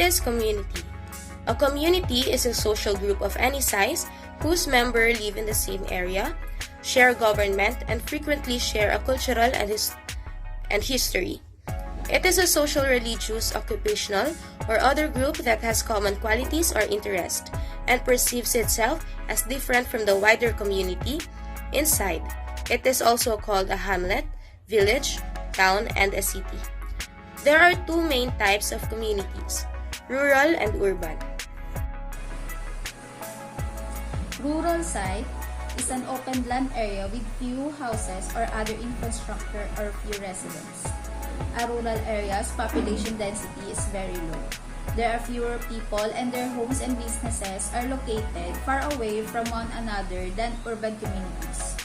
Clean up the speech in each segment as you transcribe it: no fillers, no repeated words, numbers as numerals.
is community? A community is a social group of any size whose members live in the same area, share government, and frequently share a cultural and history. It is a social, religious, occupational, or other group that has common qualities or interests and perceives itself as different from the wider community inside. It is also called a hamlet, village, town, and a city. There are two main types of communities, rural and urban. Rural site is an open land area with few houses or other infrastructure or few residents. A rural area's population density is very low. There are fewer people and their homes and businesses are located far away from one another than urban communities.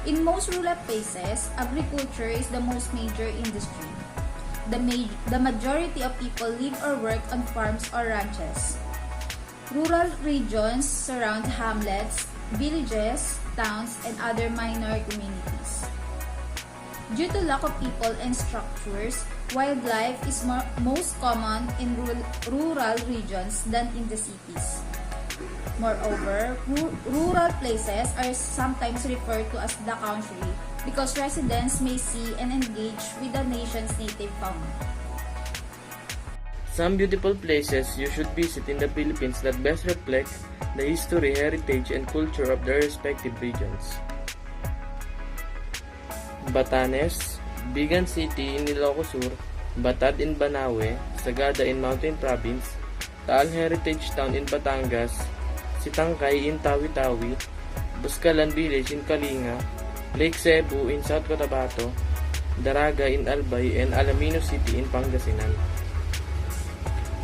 In most rural places, agriculture is the most major industry. The majority of people live or work on farms or ranches. Rural regions surround hamlets, villages, towns, and other minor communities. Due to lack of people and structures, wildlife is most common in rural regions than in the cities. Moreover, rural places are sometimes referred to as the country because residents may see and engage with the nation's native fauna. Some beautiful places you should visit in the Philippines that best reflect the history, heritage, and culture of their respective regions. Batanes, Bigan City in Ilocos Sur, Batad in Banawe, Sagada in Mountain Province, Taal Heritage Town in Batangas, Sitangkay in Tawi-Tawi, Buscalan Village in Kalinga, Lake Cebu in South Cotabato, Daraga in Albay, and Alamino City in Pangasinan.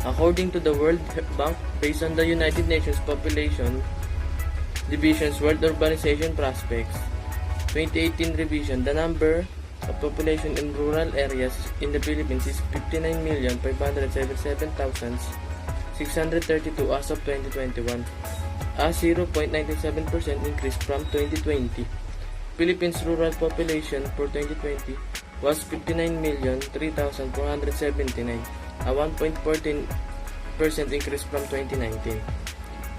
According to the World Bank, based on the United Nations Population Division's World Urbanization Prospects 2018 revision, the number of population in rural areas in the Philippines is 59,577,632 as of 2021, a 0.97% increase from 2020. Philippines rural population for 2020 was 59,003,479, a 1.14% increase from 2019.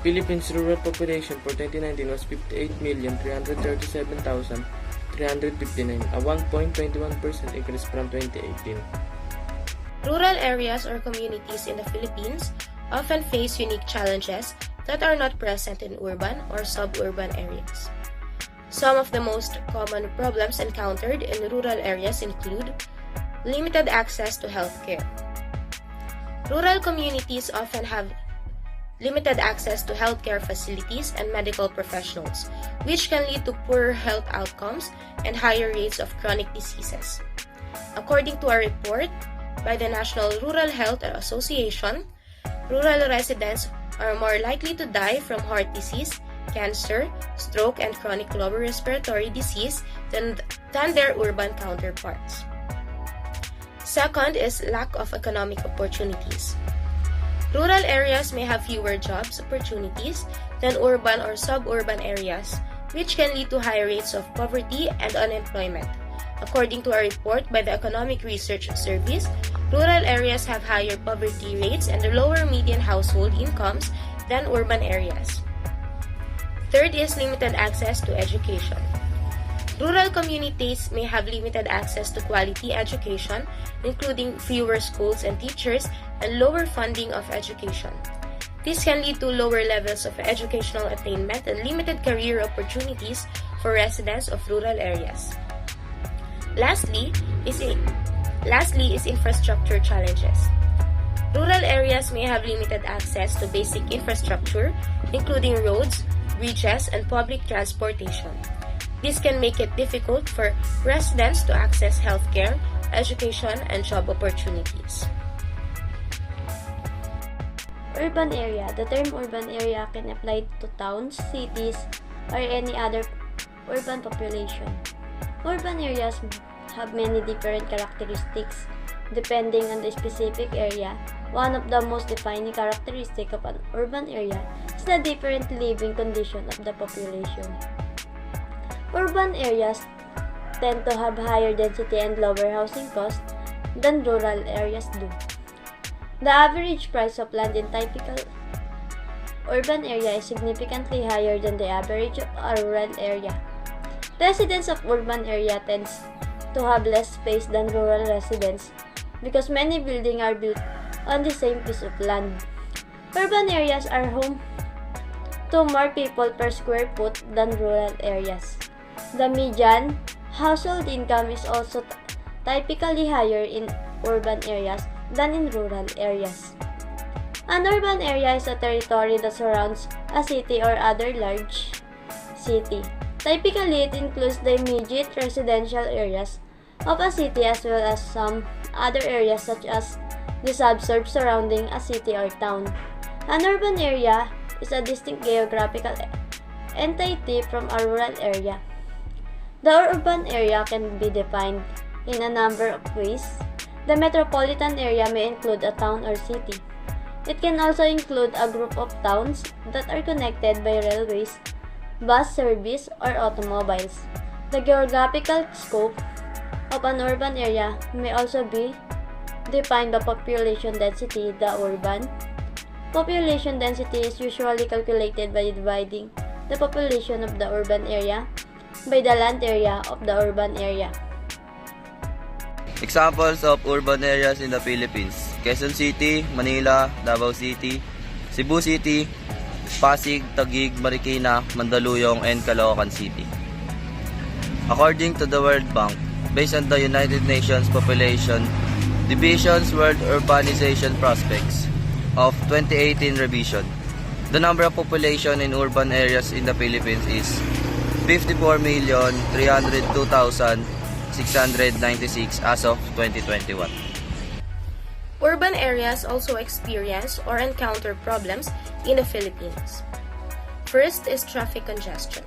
Philippines rural population for 2019 was 58,337,359, a 1.21% increase from 2018. Rural areas or communities in the Philippines often face unique challenges that are not present in urban or suburban areas. Some of the most common problems encountered in rural areas include limited access to healthcare. Rural communities often have limited access to healthcare facilities and medical professionals, which can lead to poor health outcomes and higher rates of chronic diseases. According to a report by the National Rural Health Association, rural residents are more likely to die from heart disease, cancer, stroke, and chronic lower respiratory disease than their urban counterparts. Second is lack of economic opportunities. Rural areas may have fewer jobs opportunities than urban or suburban areas, which can lead to high rates of poverty and unemployment. According to a report by the Economic Research Service, rural areas have higher poverty rates and lower median household incomes than urban areas. Third is limited access to education. Rural communities may have limited access to quality education, including fewer schools and teachers and lower funding of education. This can lead to lower levels of educational attainment and limited career opportunities for residents of rural areas. Lastly is infrastructure challenges. Rural areas may have limited access to basic infrastructure, including roads, bridges, and public transportation. This can make it difficult for residents to access healthcare, education, and job opportunities. Urban area. The term urban area can apply to towns, cities, or any other urban population. Urban areas have many different characteristics depending on the specific area. One of the most defining characteristics of an urban area is the different living condition of the population. Urban areas tend to have higher density and lower housing costs than rural areas do. The average price of land in typical urban area is significantly higher than the average of a rural area. Residents of urban area tends to have less space than rural residents because many buildings are built on the same piece of land. Urban areas are home to more people per square foot than rural areas. The median household income is also typically higher in urban areas than in rural areas. An urban area is a territory that surrounds a city or other large city. Typically, it includes the immediate residential areas of a city as well as some other areas such as the suburbs surrounding a city or town. An urban area is a distinct geographical entity from a rural area. The urban area can be defined in a number of ways. The metropolitan area may include a town or city. It can also include a group of towns that are connected by railways, bus service, or automobiles. The geographical scope of an urban area may also be defined by population density. The urban population density is usually calculated by dividing the population of the urban area by the land area of the urban area. Examples of urban areas in the Philippines: Quezon City, Manila, Davao City, Cebu City, Pasig, Taguig, Marikina, Mandaluyong, and Caloocan City. According to the World Bank, based on the United Nations Population Division's World Urbanization Prospects of 2018 revision, the number of population in urban areas in the Philippines is 54,302,696 as of 2021. Urban areas also experience or encounter problems in the Philippines. First is traffic congestion.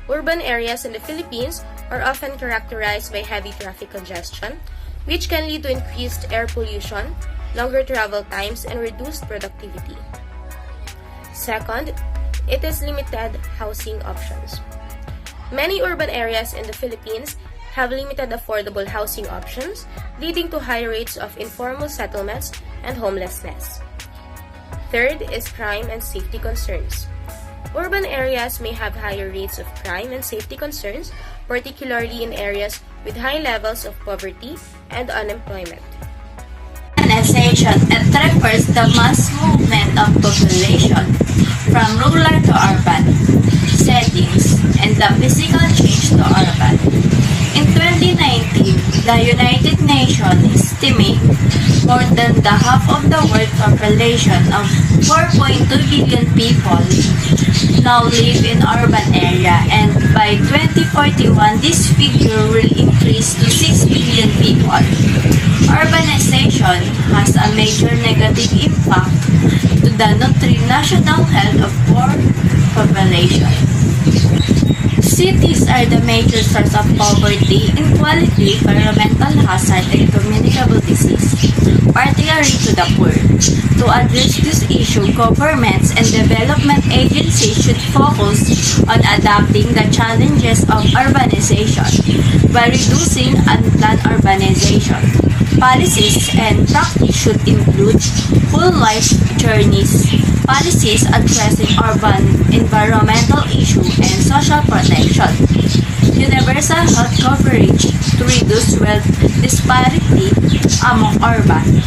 Urban areas in the Philippines are often characterized by heavy traffic congestion, which can lead to increased air pollution, longer travel times, and reduced productivity. Second, it is limited housing options. Many urban areas in the Philippines have limited affordable housing options, leading to high rates of informal settlements and homelessness. Third is crime and safety concerns. Urban areas may have higher rates of crime and safety concerns, particularly in areas with high levels of poverty and unemployment. Urbanization, it refers the mass movement of population from rural to urban settings and the physical change to urban. In 2019, the United Nations estimates more than the half of the world population of 4.2 billion people now live in urban area, and by 2041, this figure will increase to 6 billion people. Urbanization has a major negative impact to the national health of poor population. Cities are the major source of poverty, inequality, environmental hazard, and communicable disease, particularly to the poor. To address this issue, governments and development agencies should focus on adapting the challenges of urbanization by reducing unplanned urbanization. Policies and practice should include full life journeys, policies addressing urban environmental issues and social protection, universal health coverage to reduce wealth disparity among urban